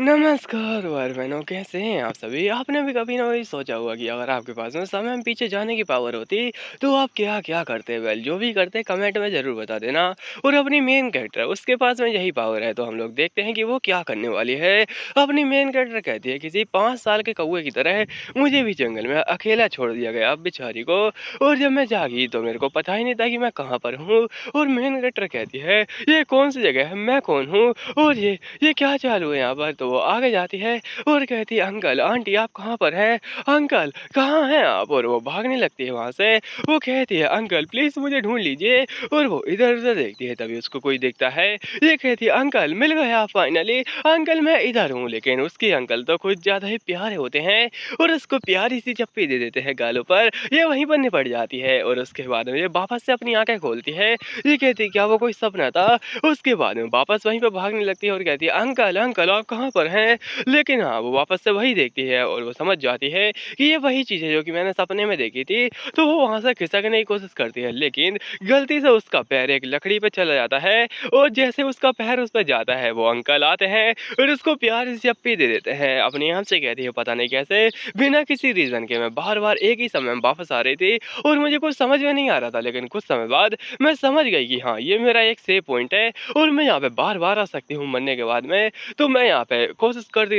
नमस्कार भाई बहनों, कैसे हैं आप सभी। आपने भी कभी ना कभी सोचा होगा कि अगर आपके पास में समय में पीछे जाने की पावर होती तो आप क्या क्या करते। वेल, जो भी करते कमेंट में ज़रूर बता देना। और अपनी मेन कैरेक्टर उसके पास में यही पावर है, तो हम लोग देखते हैं कि वो क्या करने वाली है। अपनी मेन कैरेक्टर कहती है, किसी 5 साल के कौए की तरह मुझे भी जंगल में अकेला छोड़ दिया गया बेचारी को। और जब मैं जागी तो मेरे को पता ही नहीं था कि मैं कहाँ पर हूँ। और मेन कैरेक्टर कहती है, ये कौन सी जगह है, मैं कौन हूँ, और ये क्या चालू है यहाँ पर। तो वो आगे जाती है और कहती है, अंकल आंटी आप कहाँ पर हैं, अंकल कहाँ हैं आप। और वो भागने लगती है वहां से। वो कहती है, अंकल प्लीज मुझे ढूंढ लीजिए। और वो इधर उधर देखती है, तभी उसको कोई देखता है। ये कहती है, अंकल मिल गए आप फाइनली, अंकल मैं इधर हूँ। लेकिन उसके अंकल तो कुछ ज्यादा ही प्यारे होते हैं और उसको प्यारी सी चप्पी दे देते हैं गालों पर। ये वहीं पर निपट जाती है और उसके बाद में ये वापस से अपनी आंखें खोलती है। ये कहती है, क्या वो कोई सपना था। उसके बाद में वापस वहीं पे भागने लगती है और कहती है, अंकल अंकल आप कहाँ पर हैं। लेकिन हाँ, वो वापस से वही देखती है और वो समझ जाती है कि ये वही चीज़ है जो कि मैंने सपने में देखी थी। तो वो वहाँ से खिसकने की कोशिश करती है, लेकिन गलती से उसका पैर एक लकड़ी पे चला जाता है। और जैसे उसका पैर उस पर जाता है, वो अंकल आते हैं और उसको प्यार से चप्पी दे देते हैं। अपने आप से कहती है, पता नहीं कैसे बिना किसी रीज़न के मैं बार बार एक ही समय में वापस आ रही थी और मुझे कुछ समझ में नहीं आ रहा था। लेकिन कुछ समय बाद मैं समझ गई कि हाँ, ये मेरा एक सेव पॉइंट है और मैं यहाँ पे बार-बार आ सकती हूँ मरने के बाद में। तो मैं यहाँ पे कोशिश करती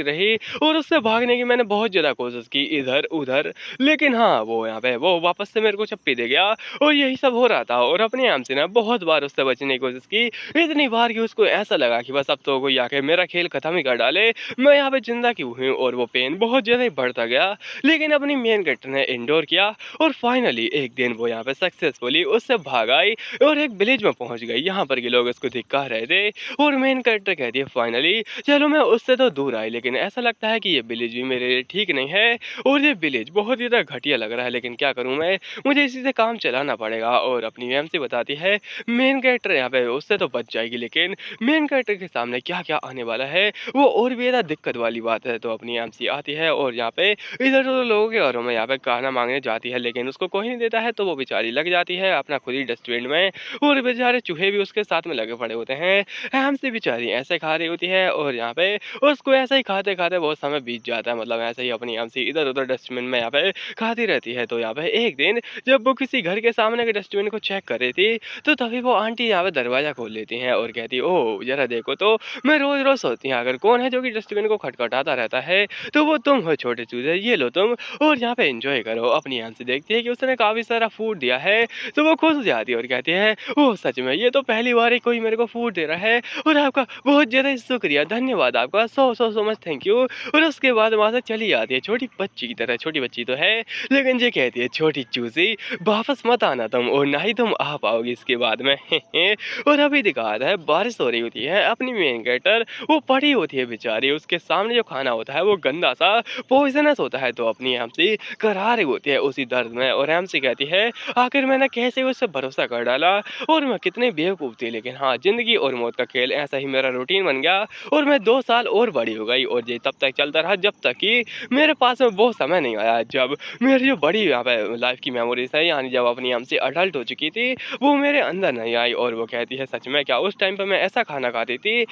रही और उससे भागने की मैंने बहुत ज़्यादा कोशिश की इधर-उधर। लेकिन हाँ, वो यहाँ पे वो वापस से मेरे को चप्पी दे गया और यही सब हो रहा था। और अपने आप से ना बहुत बार उससे बचने की कोशिश की, इतनी बार कि उसको ऐसा लगा कि बस अब तो कोई आके मेरा खेल खत्म ही कर डाले। मैं यहाँ पे ज़िंदा क्यों हूँ, और वो पेन बहुत ज़्यादा ही बढ़ता गया। लेकिन अपनी मेन कैरेक्टर ने एंड्योर किया और फाइनली एक दिन वो यहाँ पे सक्सेसफुली उससे भाग आई और एक विलेज में पहुंच गई। यहाँ पर के लोग उसको धिक्कार रहे थे और मेन कैरेक्टर कहती है, फाइनली चलो मैं उससे तो दूर आई, लेकिन ऐसा लगता है कि ये विलेज भी मेरे लिए ठीक नहीं है और ये विलेज बहुत ही ज़्यादा घटिया लग रहा है। लेकिन क्या करूँ मैं, मुझे इसी से काम चलाना पड़ेगा। और अपनी एमसी बताती है, मेन कैरेक्टर यहाँ पे उससे तो बच जाएगी, लेकिन मेन कैरेक्टर के सामने क्या क्या आने वाला है वो और भी ज़्यादा दिक्कत वाली बात है। तो अपनी एमसी आती है और यहाँ पे इधर उधर लोगों के घरों में यहाँ पे खाना मांगने जाती है, लेकिन उसको कोई नहीं देता है। तो वो बेचारी लग जाती है अपना खुद ही डस्टबिन में और बेचारे चूहे भी उसके साथ में लगे पड़े होते हैं। हमसे बेचारी ऐसे खा रही होती है और यहाँ पे उसको ऐसे ही खाते-खाते बहुत समय बीत जाता है। मतलब ऐसे ही अपनी हमसे इधर-उधर डस्टबिन में यहाँ पे खाती रहती है। तो यहाँ पे एक दिन जब वो किसी घर के सामने के डस्टबिन को चेक कर रही थी, तो तभी वो आंटी यहाँ पे दरवाज़ा खोल लेती हैं और कहती है, ओह! ज़रा देखो तो मैं रोज़-रोज़ सोचती हूँ अगर कौन है जो कि डस्टबिन को खटखटाता रहता है, तो वो तुम हो छोटे चूजे, ये लो तुम और यहाँ पे एन्जॉय करो। अपनी आँख से देखती है कि उसने काफ़ी सारा फूड दिया है, तो वो खुश हो जाती है और कहती है, ओह! सच में ये तो पहली बार ही कोई मेरे को फूड दे रहा है और आपका बहुत ज़्यादा शुक्रिया, धन्यवाद आपका, सो मच थैंक यू। और उसके बाद वहाँ से चली जाती है छोटी बच्ची की तरह। छोटी बच्ची तो है, लेकिन ये कहती है, छोटी चूज़ी वापस मत आना तुम और ना ही तुम आ पाओगी इसके बाद में। और अभी दिखाता है बारिश हो रही होती है। अपनी मेन कैरेक्टर वो पड़ी होती है बेचारी, उसके सामने जो खाना होता है वो गंदा-सा पॉइज़नस होता है। तो अपनी एमसी करा रही होती है उसी दर्द में और एमसी कहती है, आखिर मैंने कैसे उस पे भरोसा कर डाला और मैं कितनी बेवकूफ़ थी। लेकिन हाँ, ज़िंदगी और मौत का खेल ऐसा ही मेरा रूटीन बन गया और मैं 2 साल और बड़ी हो गई और ये तब तक चलता रहा जब तक कि मेरे पास में वो समय नहीं आया जब मेरी जो बड़ी यहाँ पे लाइफ़ की मेमोरीज़ है, यानी जब अपनी एमसी अडल्ट हो चुकी थी, वो मेरे अंदर नहीं आई। और वो कहती है, सच में क्या उस टाइम पे मैं ऐसा खाना खाती थी,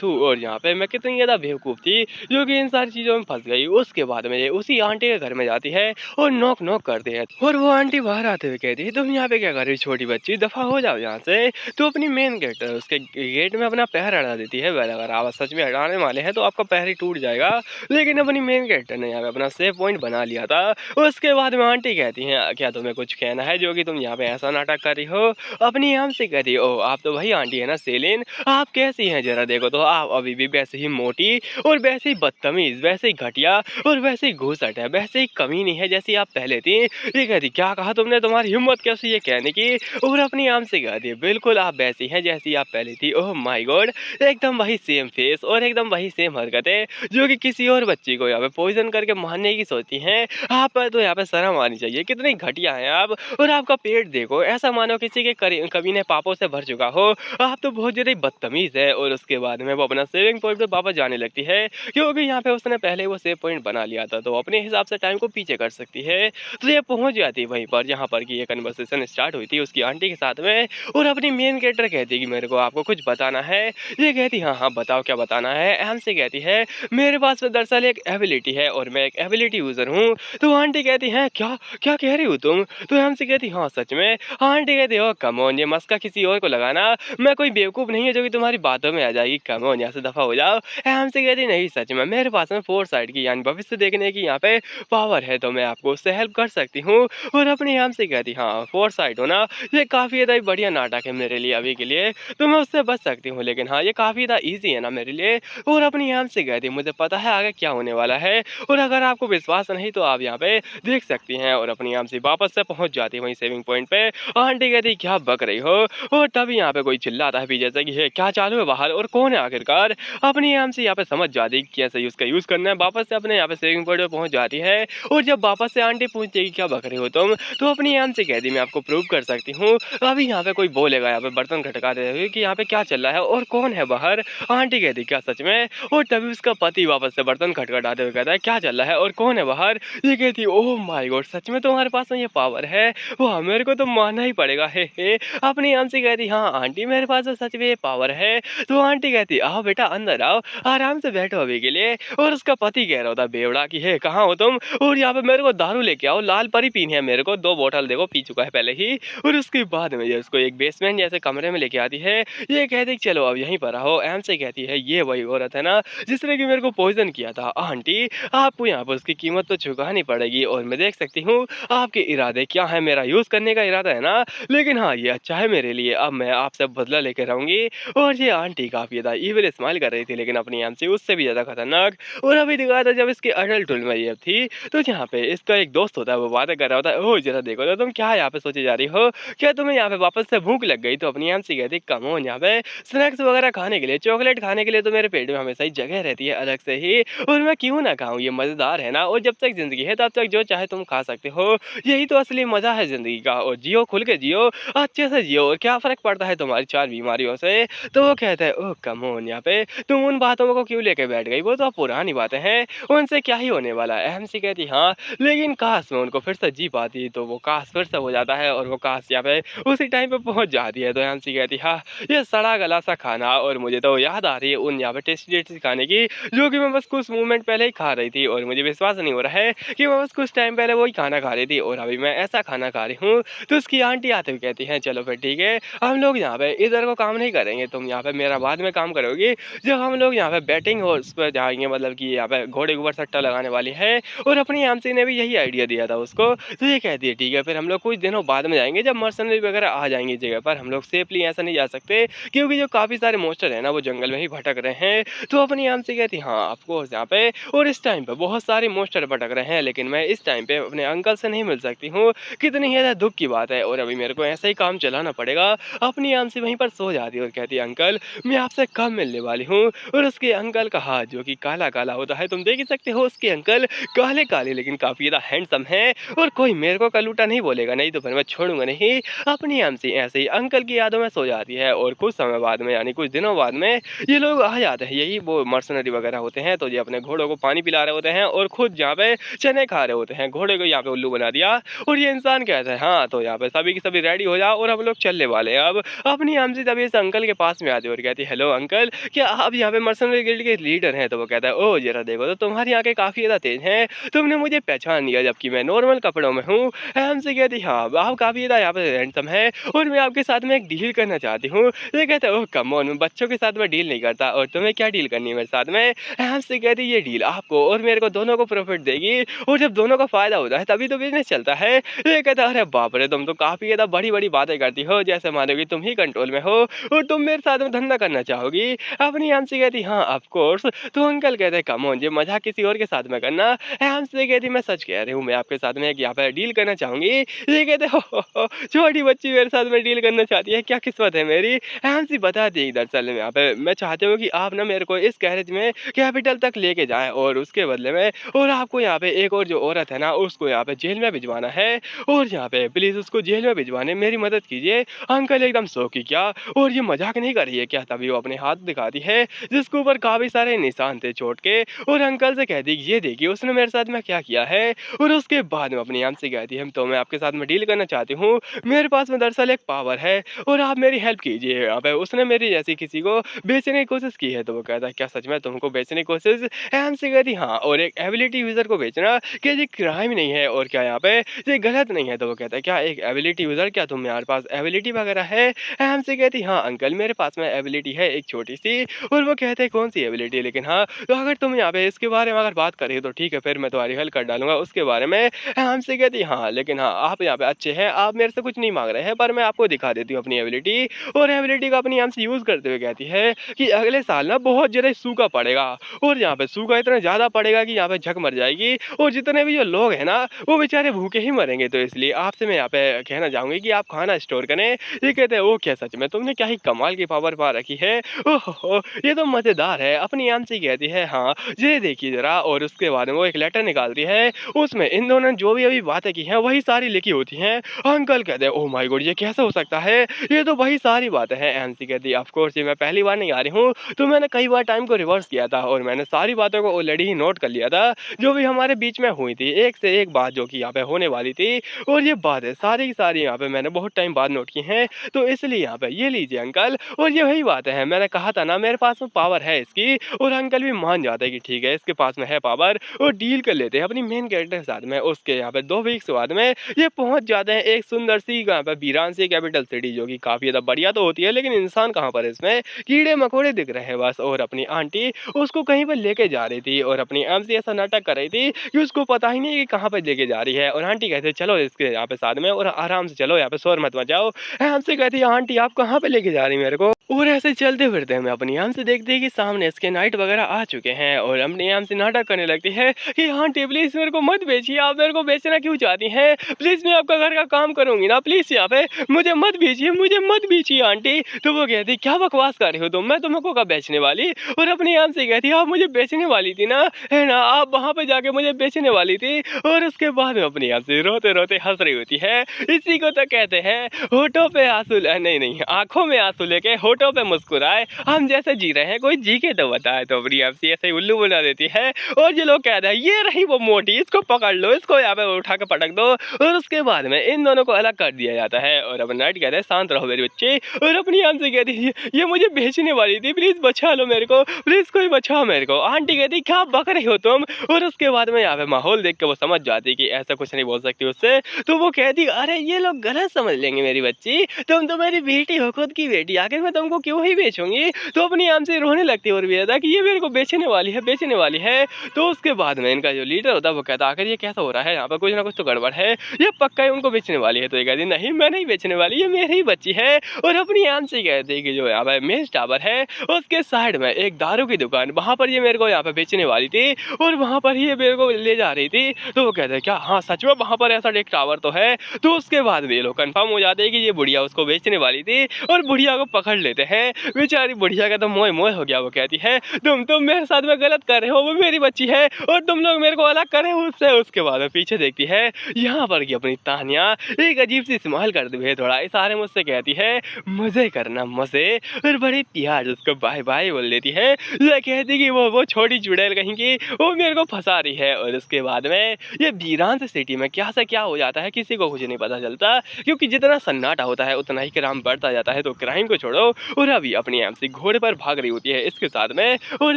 थू। और यहाँ पे मैं कितनी ज़्यादा बेवकूफ़ थी जो कि इन सारी चीज़ों में फँस गई। उसके बाद में ये उसी आंटी के घर में जाती है और नॉक नॉक करती है और वो आंटी बाहर आते हुए कहती है, तुम यहाँ पे क्या कर रही हो छोटी बच्ची, दफा हो जाओ यहाँ से। तो अपनी मेन कैरेक्टर उसके गेट में अपना पैर अड़ा देती है। वेल, अगर आप सच में अड़ाने वाले हैं तो आपका पैर ही टूट जाएगा। लेकिन अपनी मेन कैरेक्टर ने यहाँ पे अपना सेव पॉइंट बना लिया था। उसके बाद में आंटी कहती हैं, क्या तुम्हें कुछ कहना है जो कि तुम यहाँ पे ऐसा नाटक कर रही हो। अपनी आम से कहती है, ओह आप तो वही आंटी है ना सेलिन, आप कैसी हैं जरा देखो तो, आप अभी भी वैसे ही मोटी और वैसे ही बदतमीज, वैसे ही घटिया और वैसे ही घूसट है, वैसे ही कमीनी है जैसी आप पहले थी। ये कहती, क्या कहा तुमने, तुम्हारी हिम्मत कैसी ये कहने की। और अपनी आम से कहती है, बिल्कुल आप वैसी हैं जैसी आप पहले थी। ओह माय गॉड, एकदम वही सेम फेस और एकदम वही सेम हरकतें जो कि किसी और बच्ची को यहाँ पे पॉइजन करके मारने की सोचती हैं। आप पर तो यहाँ पे शर्म आनी चाहिए, कितनी घटिया हैं आप। और आपका पेट देखो, ऐसा मानो किसी के कमीने पापों से भर चुका हो। आप तो बहुत ज़्यादा ही बदतमीज़ है। और उसके बाद में वो अपना सेविंग पॉइंट पे वापस जाने लगती है, क्योंकि यहाँ पे उसने पहले वो सेव पॉइंट बना लिया था, तो अपने हिसाब से टाइम को पीछे कर सकती है। तो ये पहुँच जाती है वहीं पर जहाँ पर कि ये कन्वर्सेशन स्टार्ट हुई थी उसकी आंटी के साथ में। और अपनी मेन कैरेक्टर कहती है कि मेरे को आपको कुछ बताना है। ये कहती, हाँ हाँ बताओ क्या बताना है, हमसे कहती है मेरे पास में दरअसल एक एबिलिटी है और मैं एक एबिलिटी यूज़र हूँ। तो आंटी कहती हैं क्या? क्या कह रही हो तुम? तो हमसे कहती हाँ, सच में। आंटी कहती ओह कम ऑन ये मस्का किसी और को लगाना, मैं कोई बेवकूफ़ नहीं है जो कि तुम्हारी बातों में आ जाएगी, कम ऑन यहाँ से दफ़ा हो जाओ। हमसे कहती नहीं सच में मेरे पास में फोरसाइट की यानी भविष्य देखने की यहाँ पे पावर है, तो मैं आपको उससे हेल्प कर सकती हूँ। और अपनी हमसे कहती हाँ, फोरसाइट होना ये काफ़ी ज़्यादा बढ़िया नाटक है मेरे लिए अभी के लिए, तो मैं उससे बच सकती हूँ। लेकिन हाँ, ये काफ़ी ज़्यादा ईज़ी है ना मेरे लिए। और अपनी हमसे कहती मुझे पता है आगे क्या होने वाला है, और अगर आपको विश्वास नहीं तो आप यहाँ पे देख सकती हैं। और अपनी हमसे वापस से पहुँच जाती है वहीं सेविंग पॉइंट पे। आंटी कहती क्या बक रही हो? और तभी यहाँ पे कोई चिल्लाता है पीछे से कि ये क्या चालू है बाहर और कौन है आखिरकार? अपनी हमसे यहाँ पे समझ जाती है कि कैसे उसका यूज़ करना है, वापस से अपने यहाँ पे सेविंग पॉइंट पे पहुँच जाती है। और जब वापस से आंटी पूछती है कि क्या बक रही हो तुम? तो अपनी हमसे कहती मैं आपको प्रूव कर सकती हूँ। अभी यहाँ पे कोई बोलेगा यहाँ पे बर्तन खटकाते हुए कि यहाँ पे क्या चल रहा है और कौन है बाहर? आंटी कहती क्या सच में? और तभी उसका पति वापस से बर्तन खटखटाते हुए कहता है क्या चल रहा है और कौन है बाहर? ये कहती ओह माय गॉड सच में तुम्हारे पास में ये पावर है? वाह! मेरे को तो मानना ही पड़ेगा, हे हे। अपनी हमसे कहती हाँ आंटी मेरे पास तो सच में ये पावर है। तो आंटी कहती आओ बेटा अंदर आओ, आराम से बैठो अभी के लिए। और उसका पति कह रहा होता बेवड़ा कि हे कहाँ हो तुम? और यहाँ पे मेरे को दारू लेके आओ, लाल परी पीनी है मेरे को, 2 बॉटल देखो पी चुका है पहले ही। और उसके बाद में ये उसको एक बेसमेंट जैसे कमरे में लेके आती है। ये कहती चलो अब यहीं पर रहो। एम से कहती है ये वही औरत है ना जिसने कि मेरे को पॉइज़न किया था। आंटी आपको यहाँ पर उसकी कीमत तो चुकानी पड़ेगी, और मैं देख सकती हूँ आपके इरादे क्या हैं, मेरा यूज़ करने का इरादा है ना? लेकिन हाँ, ये अच्छा है मेरे लिए, अब मैं आपसे बदला लेके रहूँगी। और ये आंटी काफ़ी ज़्यादा इविल स्माइल कर रही थी, लेकिन अपनी एम से उससे भी ज़्यादा खतरनाक। और अभी दिखाया था जब इसकी एडल्टहुड में ये थी, तो यहाँ पे इसका एक दोस्त होता है, वो बातें कर रहा होता है, ओह! ज़रा देखो तो तुम क्या यहाँ पे सोचे जा रही हो? क्या तुम्हें यहाँ पे वापस से भूख लग गई? तो अपनी एम से कहती कम ऑन यहाँ पे स्नैक्स वगैरह खाने के लिए, चॉकलेट खाने के लिए तो मेरे पेट में हमेशा ही जगह रहती है अलग से ही, और मैं क्यों ना खाऊँ, ये मज़ेदार है ना? और जब तक ज़िंदगी है तब तक जो चाहे तुम खा सकते हो, यही तो असली मज़ा है ज़िंदगी का। और जियो, खुल के जियो, अच्छे से जियो, और क्या फ़र्क पड़ता है तुम्हारी 4 बीमारियों से? तो वो कहता है ओह कम ऑन यहाँ पे तुम उन बातों को क्यों लेके बैठ गई? वो तो अब पुरानी बातें हैं, उनसे क्या ही होने वाला है। एमसी कहती हाँ, लेकिन काश मैं उनको फिर से जी पाती, तो वो काश फिर से हो जाता है, और वो काश यहाँ पे उसी टाइम पे पहुँच जाती है। तो एमसी कहती हाँ, ये सड़ा गला सा खाना, और मुझे तो याद आ रही है उन यहाँ पे टेस्टी-टेस्टी खाने की, जो कि मैं बस कुछ मोमेंट पहले ही खा रही थी, और मुझे विश्वास नहीं हो रहा है कि मैं बस कुछ टाइम पहले वही खाना खा रही थी और अभी मैं ऐसा खाना खा रही हूँ। तो उसकी आंटी आते हुए कहती हैं चलो फिर ठीक है, हम लोग यहाँ पे इधर को काम नहीं करेंगे, तुम यहाँ पे मेरा बाद में काम करोगी, जब हम लोग यहाँ पे बैटिंग और उस पर जाएँगे, मतलब कि यहाँ पे घोड़े के ऊपर सट्टा लगाने वाली है। और अपनी आमसी ने भी यही आइडिया दिया था उसको। तो ये कहती है ठीक है, फिर हम लोग कुछ दिनों बाद में जाएँगे, जब मर्सनरी वगैरह आ जाएँगी जगह पर, हम लोग सेफली ऐसा नहीं जा सकते क्योंकि जो काफ़ी सारे मॉन्स्टर हैं ना वो जंगल में ही भटक रहे हैं। तो अपनी आम से कहती हाँ ऑफ कोर्स यहाँ पे और इस टाइम पे बहुत सारे मॉन्स्टर भटक रहे हैं, लेकिन मैं इस टाइम पे अपने अंकल से नहीं मिल सकती हूँ। कितनी ज़्यादा दुःख की बात है, और अभी मेरे को ऐसा ही काम चलाना पड़ेगा। अपनी आम से वहीं पर सो जाती है और कहती है अंकल मैं आपसे कब मिलने वाली हूँ। और उसके अंकल का हाथ जो कि काला-काला होता है, तुम देख ही सकते हो उसके अंकल काले-काले लेकिन काफ़ी ज़्यादा हैंडसम हैं, और कोई मेरे को कलूटा नहीं बोलेगा, नहीं तो फिर मैं छोड़ूँगा नहीं। अपनी आम से ऐसे ही अंकल की यादों में सो जाती है, और कुछ समय बाद में यानी कुछ दिनों बाद में ये लोग आ जाते हैं, यही वो मर्सनरी वगैरह होते हैं। तो ये अपने घोड़ों को पानी पिला रहे होते हैं और खुद जहाँ पे चने खा रहे होते हैं, घोड़े को यहाँ पे उल्लू बना दिया। और ये इंसान कहता है हाँ तो यहाँ पे सभी की सभी रेडी हो जाओ और हम लोग चलने वाले हैं अब। अपनी आम से तभी इस अंकल के पास में आती है और कहती है हेलो अंकल, क्या आप यहाँ पे मर्सनरी गिल्ड के लीडर हैं? तो वो कहता है ओह जरा देखो तो तुम्हारी आंखें काफ़ी ज़्यादा तेज हैं, तुमने मुझे पहचान लिया जबकि मैं नॉर्मल कपड़ों में हूँ। हमसे कहती हाँ आप काफ़ी ज़्यादा यहाँ पे हैंडसम है, और मैं आपके साथ में एक डील करना चाहती हूँ। ये कहता है ओह कम ऑन, मैं बच्चों के साथ में डील नहीं करता, और तुम्हें क्या डील करनी है मेरे साथ में? हमसे कहती ये डील आपको और मेरे को दोनों को प्रॉफिट देगी, और जब दोनों को फ़ायदा होता है तभी तो बिज़नेस चलता है। ये कहता है अरे बाप रे! तुम तो काफ़ी ज़्यादा बड़ी-बड़ी बातें करती हो, जैसे मानो कि तुम ही कंट्रोल में हो और तुम मेरे साथ में धंधा करना चाहोगी। अपनी हमसे कहती हाँ ऑफ कोर्स। तो अंकल कहते हैं कम ऑन, ये मज़ाक किसी और के साथ में करना। हमसे कहती मैं सच कह रही हूँ, मैं आपके साथ में एक यहाँ पे डील करना चाहूँगी। ये कहते हो छोटी बच्ची मेरे साथ में डील करना चाहती है, क्या किस्मत है मेरी। हमसे बताती है दरअसल में यहाँ पे मैं चाहती हूँ कि आप ना मेरे को इस गैरेज में कैपिटल तक लेके जाएँ, और उसके बदले में और आपको यहाँ पे एक और जो औरत है ना उसको यहाँ पे जेल में भिजवाना है, और यहाँ पे प्लीज़ उसको जेल में भिजवाने में मेरी मदद कीजिए। अंकल एकदम शॉक कि क्या, और ये मज़ाक नहीं कर रही है क्या? तभी वो अपने हाथ दिखाती है जिसके ऊपर काफ़ी सारे निशान थे चोट के, और अंकल से कहती ये देखिए उसने मेरे साथ में क्या किया है। और उसके बाद में अपनी आम से कहती है तो मैं आपके साथ में डील करना चाहती हूँ, मेरे पास में दरअसल एक पावर है और आप मेरी हेल्प कीजिए। यहाँ पे उसने मेरी जैसी किसी को बेचने की कोशिश की है। है। तो वो कहता है क्या सच में तुमको बेचने की कोशिश? एमसी कहती हाँ, और एक एबिलिटी यूज़र को बेचना क्या ये क्राइम नहीं है और क्या यहाँ पे ये गलत नहीं है? तो वो कहता है क्या एक एबिलिटी यूज़र, क्या तुम्हारे पास एबिलिटी वगैरह है? एमसी कहती हाँ अंकल, मेरे पास में एबिलिटी है एक छोटी-सी। और वो कहते हैं कौन-सी एबिलिटी? लेकिन हाँ, तो अगर तुम यहाँ पे इसके बारे में अगर बात कर रही हो तो ठीक है, फिर मैं तुम्हारी हेल्प कर डालूँगा उसके बारे में। हमसे कहती हाँ, लेकिन हाँ, आप यहाँ पे अच्छे हैं, आप मेरे से कुछ नहीं माँग रहे हैं, पर मैं आपको दिखा देती हूँ अपनी एबिलिटी। और एबिलिटी का अपनी हमसे यूज़ करते हुए कहती है कि अगले साल ना बहुत ज़्यादा सूखा पड़ेगा, और यहाँ पे सूखा इतना ज़्यादा पड़ेगा कि यहाँ पे झक मर जाएगी, और जितने भी जो लोग हैं ना, वो बेचारे भूखे ही मरेंगे। तो इसलिए आपसे मैं यहाँ पे कहना चाहूँगी कि आप खाना स्टोर करें। ये कहते हैं, ओह! क्या सच में? तुमने क्या ही कमाल की पावर पा रखी है। ओह हो हो! ये तो मज़ेदार है। अपनी आंटी कहती है, हाँ, ये देखिए ज़रा, और उसके बाद में वो एक लेटर निकालती है, उसमें इन दोनों ने जो भी अभी बातें की हैं, वही सारी लिखी होती हैं। अंकल कहते हैं, ओह माय गॉड! ये कैसे हो सकता है? ये तो वही सारी बातें हैं। एमसी कहती है, ऑफ कोर्स ये मैं पहली बार नहीं आ रही हूँ, तो मैंने कई बार टाइम को रिवर्स किया था और मैंने सारी बातों को ऑलरेडी ही नोट कर लिया था, जो भी हमारे बीच में हुई थी, एक से एक बात जो कि यहाँ पे होने वाली थी, और ये बातें सारी की सारी यहाँ पे मैंने बहुत टाइम बाद नोट की हैं, तो इसलिए यहाँ पे ये लीजिए अंकल। और ये वही बातें हैं, मैंने कहा था ना मेरे पास में पावर है इसकी। और अंकल भी मान जाते हैं कि ठीक है इसके पास में है पावर, और डील कर लेते हैं अपनी मेन कैरेक्टर के साथ में। उसके यहाँ पे 2 वीक्स बाद में ये पहुँच जाते हैं एक सुंदर सी यहाँ पे वीरान सी कैपिटल सिटी, जो कि काफ़ी ज़्यादा बढ़िया तो होती है, लेकिन इंसान कहाँ पर है इसमें, कीड़े-मकोड़े दिख रहे हैं बस। और अपनी आंटी उसको कहीं पे लेके जा रही थी, और अपनी एमसी ऐसा नाटक कर रही थी कि उसको पता ही नहीं कि कहाँ पे लेके जा रही है। और आंटी कहते हैं चलो इसके यहाँ पे साथ में, और आराम से चलो, यहाँ पे शोर मत मचाओ। एमसी कहती है आंटी आप कहाँ पे लेके जा रही मेरे को? और ऐसे चलते-फिरते हमें अपनी एमसी देखते हैं कि सामने इसके नाइट वगैरह आ चुके हैं, और अपनी एमसी नाटक करने लगती है कि आंटी प्लीज़ मेरे को मत बेचिए, आप मेरे को बेचना क्यों चाहती हैं? प्लीज़ मैं आपका घर का काम करूँगी ना, प्लीज़ यहाँ पे मुझे मत बेचिए, मुझे मत बेचिए आंटी। तो वो कहती क्या बकवास कर रही हो तुम? मैं तुमको कब बेचने वाली? और अपनी एमसी कहती आप मुझे बेचने वाली थी ना, है ना? आप वहाँ पे जाके मुझे बेचने वाली थी। और उसके बाद में अपनी एमसी रोते-रोते हँस रही होती है। इसी को तो कहते हैं होठों पे आँसू नहीं, आँखों में आँसू लेके होठों पे मुस्कुराए, हम जैसे जी रहे हैं कोई जी के तो बताए। तो अपनी एमसी ऐसे ही उल्लू बना देती है, और ये लोग कहते हैं ये रही वो मोटी, इसको पकड़ लो, इसको यहाँ पे उठा के पटक दो। और उसके बाद में इन दोनों को अलग कर दिया जाता है, और अब नाइट कहते हैं शांत रहो मेरे बच्चे। और अपनी एमसी कहती है ये मुझे बेचने वाली थी, प्लीज़ बचा लो मेरे को, प्लीज़ कोई बचाओ मेरे को। आंटी कहती क्या बक रही हो तुम? और उसके बाद में यहाँ पे माहौल देख के वो समझ जाती कि ऐसा कुछ नहीं बोल सकती उससे। तो वो कहती अरे ये लोग गलत समझ लेंगे मेरी बच्ची, तुम तो मेरी बेटी हो, खुद की बेटी, आखिर मैं तुमको क्यों ही बेचूंगी? तो अपनी आम से रोने लगती है और भी ज्यादा कि ये मेरे को बेचने वाली है, बेचने वाली है। तो उसके बाद में इनका जो लीडर होता है वो कहता आखिर ये कैसा हो रहा है, यहाँ पर कुछ ना कुछ तो गड़बड़ है, ये पक्का ही उनको बेचने वाली है। तो ये कहती नहीं मैं नहीं बेचने वाली, ये मेरी ही बच्ची है। और अपनी आम से कहती है कि जो यहाँ पर मेज टावर है उसके साइड में एक दारू की दुकान, वहाँ पर ये मेरे को यहाँ पे बेचने वाली थी, और वहाँ पर ये मेरे को ले जा रही थी। तो वो कहते हैं क्या हाँ सच में वहाँ पर ऐसा एक टावर तो है। तो उसके बाद भी ये लोग कंफर्म हो जाते हैं कि ये बुढ़िया उसको बेचने वाली थी, और बुढ़िया को पकड़ लेते हैं। बेचारी बुढ़िया का तो मोह मोह हो गया। वो कहती है तुम मेरे साथ में गलत कर रहे हो, वो मेरी बच्ची है और तुम लोग मेरे को अलग कर रहे हो उससे। उसके बाद में पीछे देखती है यहाँ पर की अपनी तानिया एक अजीब सी स्माइल करते हुए थोड़ा इशारे मुझसे कहती है मजे करना मजे, और बड़ी प्यार उसको बाय बाय बोल देती है। ये कहती कि वो छोटी चुड़ैल कहीं की वो मेरे को फंसा रही है। और उसके बाद में ये वीरान से सिटी में क्या से क्या हो जाता है किसी को कुछ नहीं पता चलता, क्योंकि जितना सन्नाटा होता है उतना ही क्राइम बढ़ता जाता है। तो क्राइम को छोड़ो, और अभी अपनी एमसी घोड़े पर भाग रही होती है इसके साथ में, और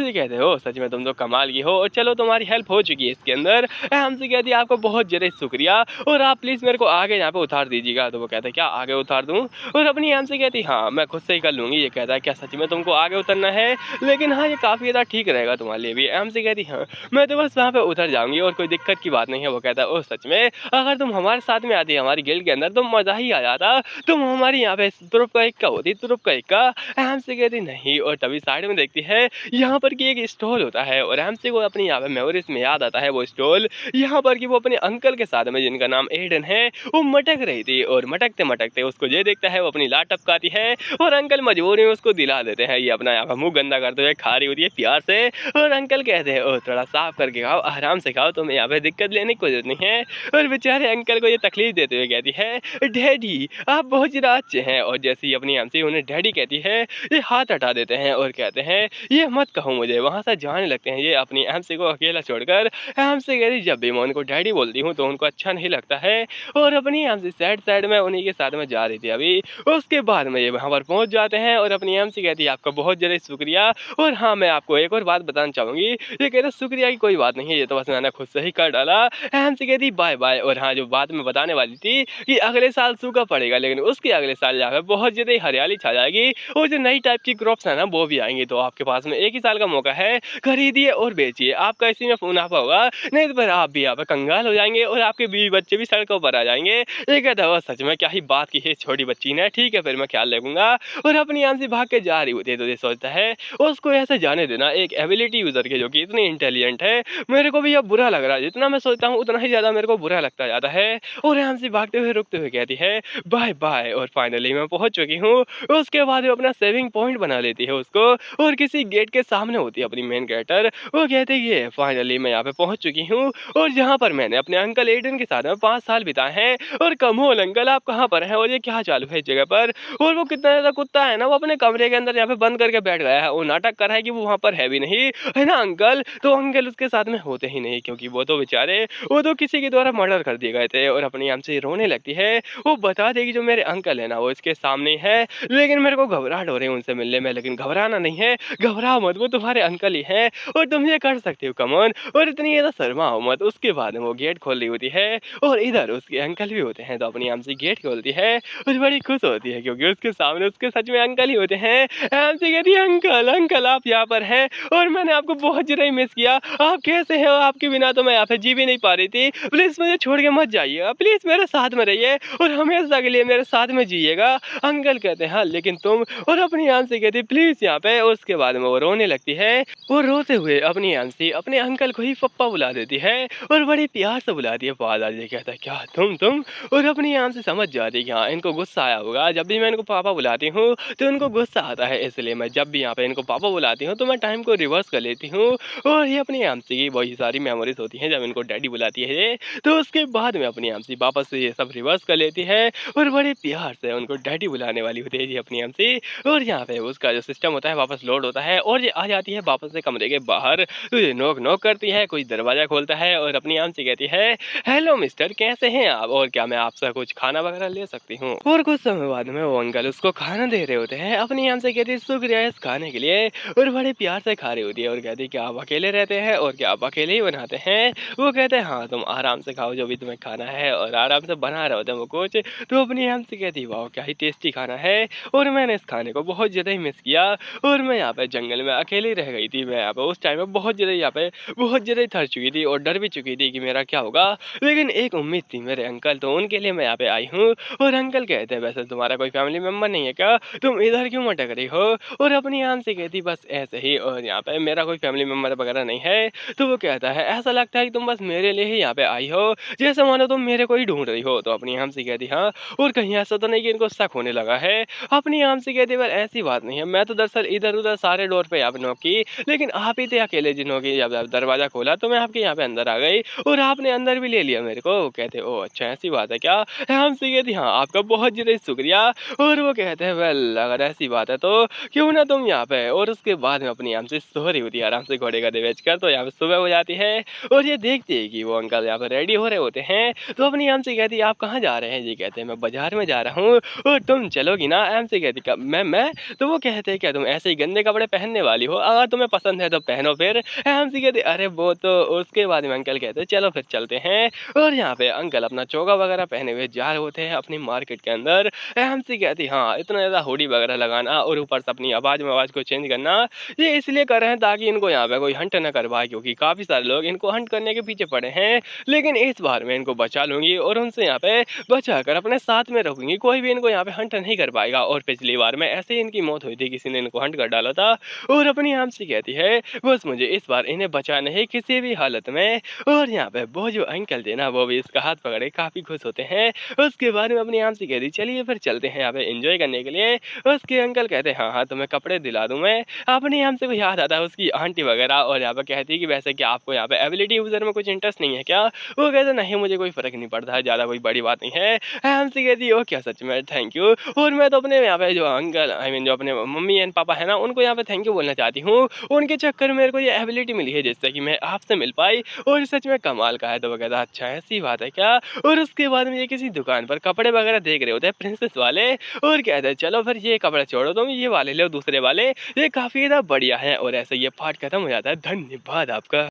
ये कहते हो सच में तुम तो कमाल की हो, और चलो तुम्हारी हेल्प हो चुकी है इसके अंदर। एमसी कहती है आपको बहुत ज़्यादा शुक्रिया, और आप प्लीज़ मेरे को आगे यहाँ पे उतार दीजिएगा। तो वो कहते हैं क्या आगे उतार दूँ? और अपनी एमसी कहती हाँ मैं खुद से ही कर लूँगी। ये कहता है क्या सच में तुमको आगे उतरना है? लेकिन हाँ ये काफ़ी ज़्यादा ठीक रहेगा तुम्हारे लिए भी। एमसी कहती हाँ मैं तो बस वहाँ पे उतर जाऊँगी और कोई दिक्कत की बात नहीं है। वो कहता है ओह सच में अगर तुम हमारे साथ में आती हमारी गिल्ड के अंदर तो मज़ा ही आ जाता, तुम हमारी यहाँ पे तुरुप का इक्का होती, तुरुप का इक्का। एमसी कहती नहीं, और तभी साइड में देखती है यहाँ पर की एक स्टॉल होता है, और एमसी को अपनी यहाँ पे मेमोरीज में याद आता है वो स्टॉल, यहाँ पर की वो अपने अंकल के साथ में जिनका नाम एडन है वो मटक रही थी, और मटकते मटकते उसको ये देखता है वो अपनी लात टपकाती है, और अंकल मजबूरी में उसको दिला देते हैं। ये अपना यहाँ पे मुंह गंदा करते हुए खा रही होती है प्यार से, और अंकल कहते हैं ओ थोड़ा साफ करके खाओ, आराम से खाओ, तुम्हें यहाँ पे दिक्कत लेने की कोई जरूरत नहीं है। और बेचारे अंकल को ये तकलीफ देते हुए कहती है डैडी आप बहुत ज़्यादा अच्छे हैं। और जैसे ही अपनी एमसी उन्हें डैडी कहती कहती है ये हाथ हटा देते हैं और कहते हैं ये मत कहो मुझे, वहाँ से जाने लगते हैं ये अपनी एमसी को अकेला छोड़कर। एमसी कहती जब भी मैं उनको डैडी बोलती हूँ तो उनको अच्छा नहीं लगता है और अपनी एमसी साइड साइड में उन्हीं के साथ में जा रही थी अभी। उसके बाद में ये वहाँ पर पहुँच जाते हैं और अपनी एमसी कहती है आपका बहुत ज़्यादा शुक्रिया। और हाँ, मैं आपको एक और बात बताना चाहूँगी, ये कहते शुक्रिया की कोई बात नहीं है, ये तो बस मैंने खुद से ही कर डाला। एमसी कहती बाय बाय। और हाँ, जो बात मैं बताने वाली थी कि अगले साल सूखा पड़ेगा लेकिन उसके अगले साल यहाँ पे बहुत ज़्यादा ही हरियाली छा जाएगी और जो नई टाइप की क्रॉप्स है ना वो भी आएँगी। तो आपके पास में 1 ही साल का मौका है, खरीदिए और बेचिए, आपका इसी में मुनाफा होगा, नहीं तो फिर आप भी यहाँ पे कंगाल हो जाएँगे और आपके बीवी बच्चे भी सड़कों पर आ जाएँगे। ये कहता है सच में क्या ही बात की है इस छोटी बच्ची ने, ठीक है फिर मैं ख्याल रखूँगा। और अपनी यहाँ से भाग के जा रही होती है तो ये सोचता है उसको ऐसे जाने देना एक एबिलिटी यूज़र के जो कि इतनी इंटेलिजेंट है, मेरे को भी अब बुरा लग रहा है, जितना मैं सोचता हूँ उतना ही ज़्यादा मेरे को बुरा लगता जाता है। और यहाँ से भागते हुए रुकते हुए कहती है बाय बाय। और फाइनली मैं पहुँच चुकी हूँ। उसके बाद वो अपना सेविंग पॉइंट बना लेती है उसको और किसी गेट के सामने होती है अपनी मेन गेटर। वो कहते हैं ये फाइनली मैं यहाँ पे पहुँच चुकी हूँ और जहाँ पर मैंने अपने अंकल एडन के साथ में 5 साल बिताए हैं। और कमोल अंकल आप कहाँ पर हैं और ये क्या चालू है इस जगह पर। और वो कितना ज़्यादा कुत्ता है ना, वो अपने कमरे के अंदर यहाँ पे बंद करके बैठ गया है, वो नाटक कर रहा है कि वो वहाँ पर है भी नहीं, है ना अंकल। तो अंकल उसके साथ में होते ही नहीं क्योंकि वो तो बेचारे वो तो किसी के द्वारा मर्डर कर दिए गए थे। और अपनी हमसे रोने लगती है, वो बता देगी जो मेरे अंकल है ना वो इसके सामने ही है, लेकिन मेरे को घबराहट हो रही है उनसे मिलने में। लेकिन घबराना नहीं है, घबराओ मत, वो तुम्हारे अंकल ही हैं और तुम ये कर सकते हो, कम ऑन। और इतनी ज़्यादा शर्माओ मत। उसके बाद में वो गेट खोल रही होती है और इधर उसके अंकल भी होते हैं, तो अपनी हमसे गेट खोलती है और बड़ी खुश होती है क्योंकि उसके सामने उसके सच में अंकल ही होते हैं। हमसे कहती है अंकल अंकल आप यहाँ पर हैं और मैंने आपको बहुत ज़्यादा मिस किया, आप कैसे हैं, आपके बिना तो मैं यहाँ पे जी भी नहीं पा रही थी, प्लीज़ मुझे छोड़ के मत जाइएगा, प्लीज़ मेरे साथ में रहिए और हमेशा के लिए मेरे साथ में जिइएगा। अंकल कहते हैं हाँ लेकिन तुम। और अपनी आंट से कहती प्लीज़ यहाँ पे। और उसके बाद में वो रोने लगती है। वो रोते हुए अपनी आंटी अपने अंकल को ही पप्पा बुला देती है और बड़ी प्यार से बुलाती है दादाजी। कहता है क्या तुम। और अपनी आंटी समझ जाती है कि हाँ इनको गुस्सा आया होगा, जब भी मैं इनको पापा बुलाती हूँ तो इनको गुस्सा आता है, इसलिए मैं जब भी यहाँ पे इनको पापा बुलाती हूँ तो मैं टाइम को रिवर्स कर लेती हूँ। और ये अपनी आंटी की वही सारी मेमोरीज होती हैं जब इनको डैडी बुलाती है ये, तो उसके बाद में अपनी आंटी वापस से ये सब रिवर्स कर लेती है और बड़े प्यार से उनको डैडी बुलाने वाली होती है जी अपनी आंटी। और यहाँ पे उसका जो सिस्टम होता है वापस लोड होता है और ये आ जाती है वापस से कमरे के बाहर। तो ये नॉक नॉक करती है, कोई दरवाजा खोलता है और अपनी आंटी कहती है हेलो मिस्टर कैसे हैं आप, और क्या मैं आपसे कुछ खाना वगैरह ले सकती हूँ। और कुछ समय बाद में वो अंकल उसको खाना दे रहे होते हैं। अपनी आंटी कहती है शुक्रिया इस खाने के लिए, और बड़े प्यार से खा रही होती है और कहती है क्या आप अकेले रहते हैं और क्या आप अकेले ही बनाते हैं। वो कहते हैं हाँ तुम आराम से खाओ जो भी तुम्हें खाना है, और आराम से बना रहे होते हैं वो कुछ। तो अपनी आंटी कहती है वाह क्या ही टेस्टी खाना है और मैंने इस खाने को बहुत ज़्यादा ही मिस किया, और मैं यहाँ पे जंगल में अकेली रह गई थी। मैं यहाँ पे उस टाइम में बहुत ज़्यादा यहाँ पे बहुत ज़्यादा ही थक चुकी थी और डर भी चुकी थी कि मेरा क्या होगा, लेकिन एक उम्मीद थी मेरे अंकल, तो उनके लिए मैं यहाँ पे आई हूँ। और अंकल कहते हैं वैसे तुम्हारा कोई फैमिली मेम्बर नहीं है क्या, तुम इधर क्यों भटक रही हो। और अपनी आंट से कहती बस ऐसे ही, और यहाँ पे मेरा कोई फैमिली मेम्बर वगैरह नहीं है। तो वो कहता है ऐसा लगता है कि तुम बस मेरे लिए ही यहाँ पे आई हो, जैसे मानो तुम मेरे को ही ढूंढ रही हो। तो अपनी आंट से कहती हाँ, और कहीं ऐसा तो नहीं कि इनको शक होने लगा है। अपनी आंट से कहती पर ऐसी बात नहीं है, मैं तो दरअसल इधर उधर सारे डोर पे यहाँ पे नॉक की, लेकिन आप ही थे अकेले जिन्होंने जब दरवाजा खोला तो मैं आपके यहाँ पे अंदर आ गई और आपने अंदर भी ले लिया मेरे को। वो कहते ओ अच्छा ऐसी बात है क्या। हम से कहती हाँ आपका बहुत ज़्यादा शुक्रिया। और वो कहते हैं वेल अगर ऐसी बात है तो क्यों ना तुम यहाँ पे। और उसके बाद में अपनी आंट से सो रही होती है आराम से घोड़े का दे बेच कर। तो यहाँ पे सुबह हो जाती है और ये देखती है कि वो अंकल यहाँ पे रेडी हो रहे होते हैं। तो अपनी आंट से कहती है आप कहाँ जा रहे हैं। जी कहते हैं मैं बाजार में जा रहा हूँ और तुम चलोगी ना। एम से कहती मैं। तो वो कहते हैं क्या तुम ऐसे ही गंदे कपड़े पहनने वाली हो, अगर तुम्हें पसंद है तो पहनो फिर। एम से कहती अरे वो तो। उसके बाद में अंकल कहते हैं चलो फिर चलते हैं। और यहाँ पे अंकल अपना चोगा वगैरह पहने हुए जा रहे होते हैं अपनी मार्केट के अंदर। एम से कहती हाँ इतना ज़्यादा हुडी वगैरह लगाना और ऊपर से अपनी आवाज़ में आवाज़ को चेंज करना, ये इसलिए कर रहे हैं ताकि इनको यहाँ पे कोई हंट न कर पाए, क्योंकि काफ़ी सारे लोग इनको हंट करने के पीछे पड़े हैं। लेकिन इस बार मैं इनको बचा लूँगी और उनसे यहाँ पे बचा कर अपने साथ में रखूँगी, कोई भी इनको यहाँ पे हंट नहीं कर पाएगा। और पिछली बार में ऐसे ही इनकी मौत हुई थी, किसी ने इनको हंट कर डाला था। और अपनी आम से कहती है बस मुझे इस बार इन्हें बचाना है किसी भी हालत में। और यहाँ पे वो जो अंकल थे ना वो भी इसका हाथ पकड़े काफ़ी खुश होते हैं। उसके बाद में अपनी आम से कहती चलिए फिर चलते हैं यहाँ पे एंजॉय करने के लिए। उसके अंकल कहते हैं हाँ तुम्हें कपड़े दिला दूँ मैं। अपनी आम से को याद आता है उसकी आंटी वगैरह, और यहाँ पे कहती है कि वैसे क्या आपको यहाँ पे एबिलिटी यूज़र में कुछ इंटरेस्ट नहीं है क्या। वो कहते नहीं मुझे कोई फ़र्क नहीं पड़ता है, ज़्यादा कोई बड़ी बात नहीं है। आम से कहती है ओ क्या सच में थैंक यू। और मैं तो अपने यहाँ पे जो अंकल आई मीन जो अपने मम्मी एंड पापा है ना, उनको यहाँ पे थैंक यू बोलना चाहती हूँ। उनके चक्कर में मेरे को ये एबिलिटी मिली है जिससे कि मैं आपसे मिल पाई, और सच में कमाल का है। तो वो कहता अच्छा ऐसी बात है क्या? और उसके बाद में ये किसी दुकान पर कपड़े वगैरह देख रहे होते हैं प्रिंसेस वाले, और कहते हैं चलो फिर ये कपड़े छोड़ो तुम, ये वाले लो दूसरे वाले, ये काफ़ी ज़्यादा बढ़िया है। और ऐसे ये पार्ट खत्म हो जाता है। धन्यवाद आपका।